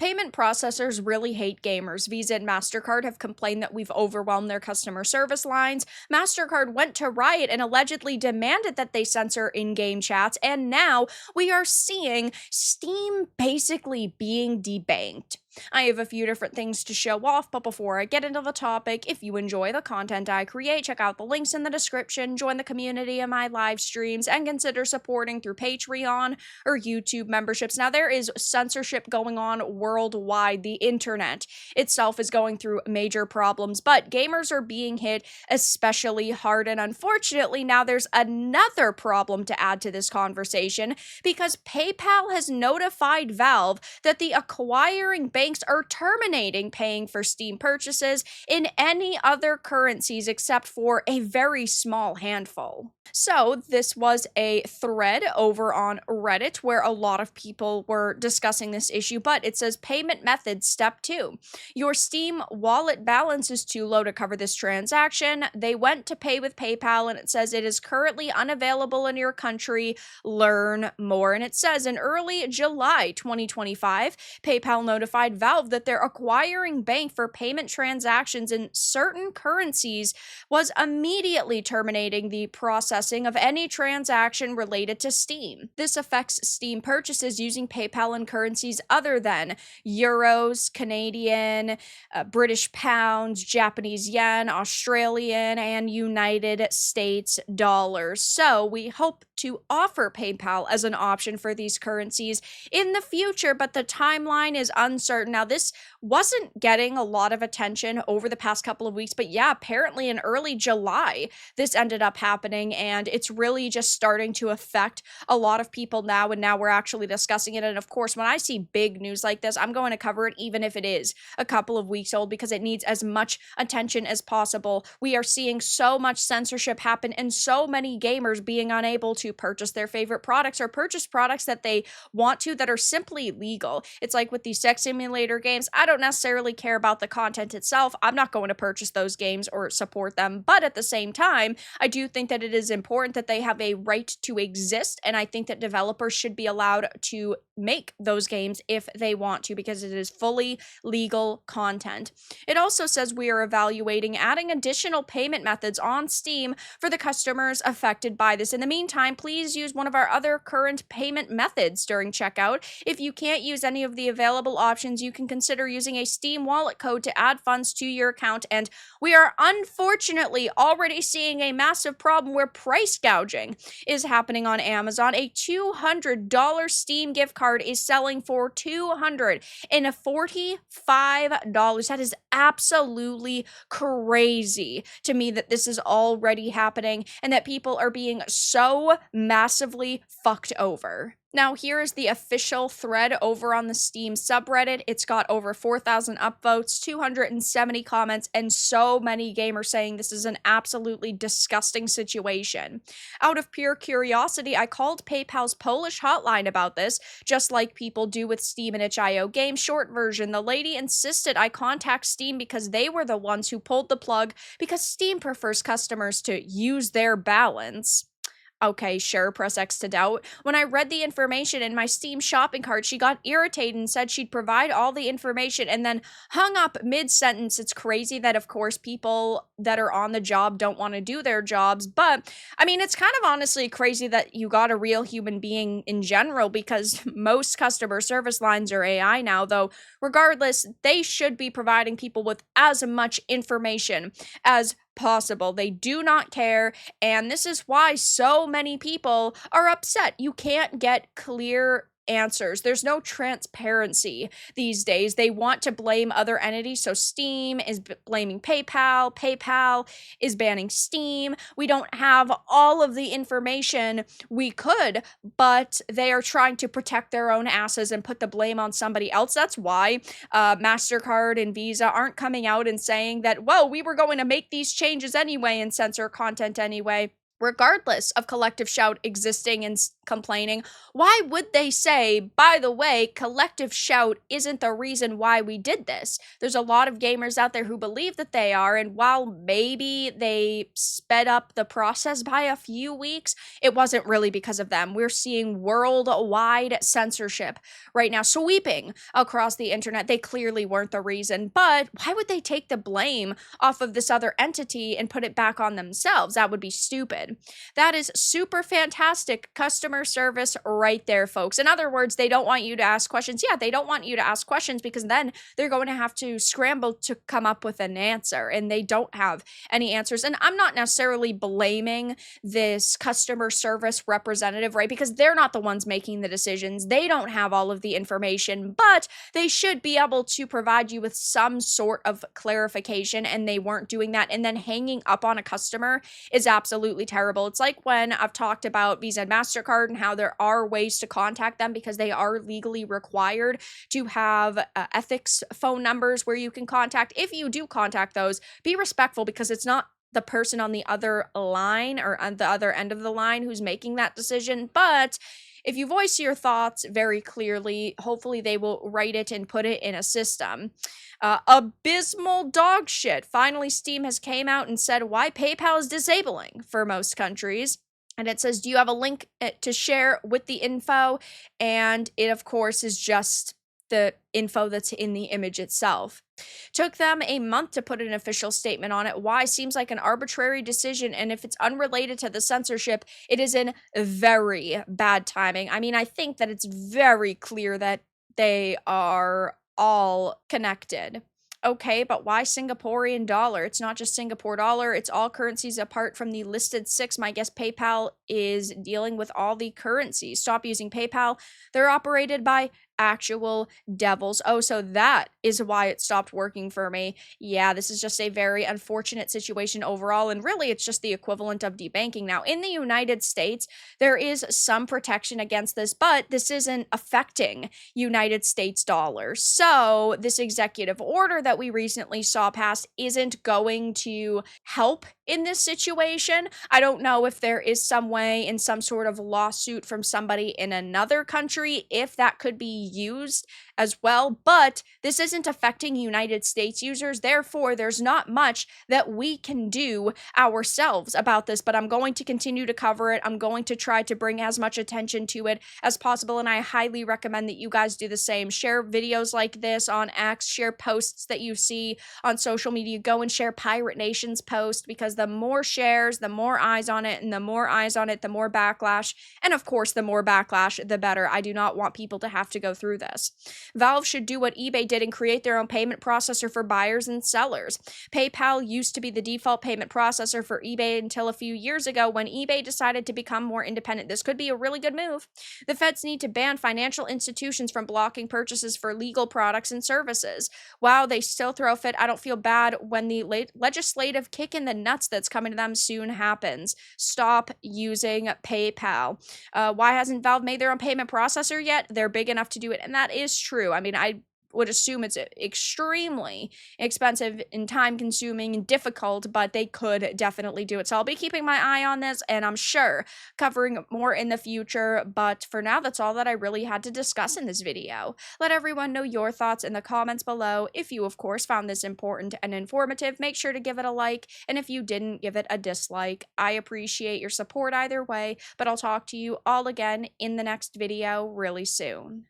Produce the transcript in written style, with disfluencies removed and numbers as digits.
Payment processors really hate gamers. Visa and MasterCard have complained that we've overwhelmed their customer service lines. MasterCard went to Riot and allegedly demanded that they censor in game chats. And now we are seeing Steam basically being debanked. I have a few different things to show off, but before I get into the topic, if you enjoy the content I create, check out the links in the description, join the community in my live streams, and consider supporting through Patreon or YouTube memberships. Now, there is censorship going on worldwide. The internet itself is going through major problems, but gamers are being hit especially hard, and unfortunately, now there's another problem to add to this conversation because PayPal has notified Valve that the acquiring banks are terminating paying for Steam purchases in any other currencies except for a very small handful. So this was a thread over on Reddit where a lot of people were discussing this issue, but it says payment method step 2. Your Steam wallet balance is too low to cover this transaction. They went to pay with PayPal and it says it is currently unavailable in your country. Learn more. And it says in early July 2025, PayPal notified Valve that their acquiring bank for payment transactions in certain currencies was immediately terminating the processing of any transaction related to Steam. This affects Steam purchases using PayPal in currencies other than euros, Canadian, British pounds, Japanese yen, Australian, and United States dollars. So we hope to offer PayPal as an option for these currencies in the future, but the timeline is uncertain. Now, this wasn't getting a lot of attention over the past couple of weeks, but yeah, apparently in early July, this ended up happening, and it's really just starting to affect a lot of people now, and now we're actually discussing it. And of course, when I see big news like this, I'm going to cover it even if it is a couple of weeks old because it needs as much attention as possible. We are seeing so much censorship happen and so many gamers being unable to purchase their favorite products or purchase products that they want to that are simply legal. It's like with these sex simulator games, I don't necessarily care about the content itself. I'm not going to purchase those games or support them, but at the same time, I do think that it is important that they have a right to exist, and I think that developers should be allowed to make those games if they want to because it is fully legal content. It also says we are evaluating adding additional payment methods on Steam for the customers affected by this. In the meantime, please use one of our other current payment methods during checkout. If you can't use any of the available options, you can consider using a Steam wallet code to add funds to your account. And we are unfortunately already seeing a massive problem where price gouging is happening on Amazon. A $200 Steam gift card is selling for $245. That is absolutely crazy to me that this is already happening and that people are being so massively fucked over. Now, here is the official thread over on the Steam subreddit. It's got over 4,000 upvotes, 270 comments, and so many gamers saying this is an absolutely disgusting situation. Out of pure curiosity, I called PayPal's Polish hotline about this, just like people do with Steam and itch.io games. Short version, the lady insisted I contact Steam because they were the ones who pulled the plug because Steam prefers customers to use their balance. Okay, sure, press X to doubt. When I read the information in my Steam shopping cart, she got irritated and said she'd provide all the information and then hung up mid-sentence. It's crazy that, of course, people that are on the job don't want to do their jobs, but, I mean, it's kind of honestly crazy that you got a real human being in general because most customer service lines are AI now, though regardless, they should be providing people with as much information as possible. They do not care, and this is why so many people are upset. You can't get clear answers. There's no transparency these days. They want to blame other entities. So Steam is blaming PayPal. PayPal is banning Steam. We don't have all of the information we could, but they are trying to protect their own asses and put the blame on somebody else. That's why MasterCard and Visa aren't coming out and saying that, well, we were going to make these changes anyway and censor content anyway. regardless of Collective Shout existing and complaining, why would they say, by the way, Collective Shout isn't the reason why we did this? There's a lot of gamers out there who believe that they are, and while maybe they sped up the process by a few weeks, it wasn't really because of them. We're seeing worldwide censorship right now sweeping across the internet. They clearly weren't the reason, but why would they take the blame off of this other entity and put it back on themselves? That would be stupid. That is super fantastic customer service right there, folks. In other words, they don't want you to ask questions. Yeah, they don't want you to ask questions because then they're going to have to scramble to come up with an answer, and they don't have any answers. And I'm not necessarily blaming this customer service representative, right? Because they're not the ones making the decisions. They don't have all of the information, but they should be able to provide you with some sort of clarification, and they weren't doing that. And then hanging up on a customer is absolutely terrible. It's like when I've talked about Visa and MasterCard and how there are ways to contact them because they are legally required to have ethics phone numbers where you can contact. If you do contact those, be respectful because it's not the person on the other line or on the other end of the line who's making that decision. But if you voice your thoughts very clearly, hopefully they will write it and put it in a system. Abysmal dog shit. Finally, Steam has came out and said why PayPal is disabling for most countries. And it says, do you have a link to share with the info? And it, of course, is just the info that's in the image itself. Took them a month to put an official statement on it. Why? Seems like an arbitrary decision, and if it's unrelated to the censorship, it is in very bad timing. I mean, I think that it's very clear that they are all connected. Okay, but why Singaporean dollar? It's not just Singapore dollar, it's all currencies apart from the listed 6. My guess PayPal is dealing with all the currencies. Stop using PayPal. They're operated by actual devils. Oh, so that is why it stopped working for me. Yeah, this is just a very unfortunate situation overall, and really it's just the equivalent of debanking. Now, in the United States, there is some protection against this, but this isn't affecting United States dollars. So this executive order that we recently saw passed isn't going to help in this situation. I don't know if there is some way in some sort of lawsuit from somebody in another country if that could be used as well, but this isn't affecting United States users. Therefore, there's not much that we can do ourselves about this, but I'm going to continue to cover it. I'm going to try to bring as much attention to it as possible, and I highly recommend that you guys do the same. Share videos like this on X, share posts that you see on social media. Go and share Pirate Nation's post, because the more shares, the more eyes on it, and the more eyes on it, the more backlash, and of course, the more backlash, the better. I do not want people to have to go through this. Valve should do what eBay did and create their own payment processor for buyers and sellers. PayPal used to be the default payment processor for eBay until a few years ago when eBay decided to become more independent. This could be a really good move. The feds need to ban financial institutions from blocking purchases for legal products and services. Wow, they still throw a fit. I don't feel bad when the legislative kick in the nuts that's coming to them soon happens. Stop using PayPal. Why hasn't Valve made their own payment processor yet? They're big enough to do it, and that is true. I mean, I would assume it's extremely expensive and time consuming and difficult, but they could definitely do it. So I'll be keeping my eye on this, and I'm sure covering more in the future. But for now, that's all that I really had to discuss in this video. Let everyone know your thoughts in the comments below. If you, of course, found this important and informative, make sure to give it a like. And if you didn't, give it a dislike. I appreciate your support either way, but I'll talk to you all again in the next video really soon.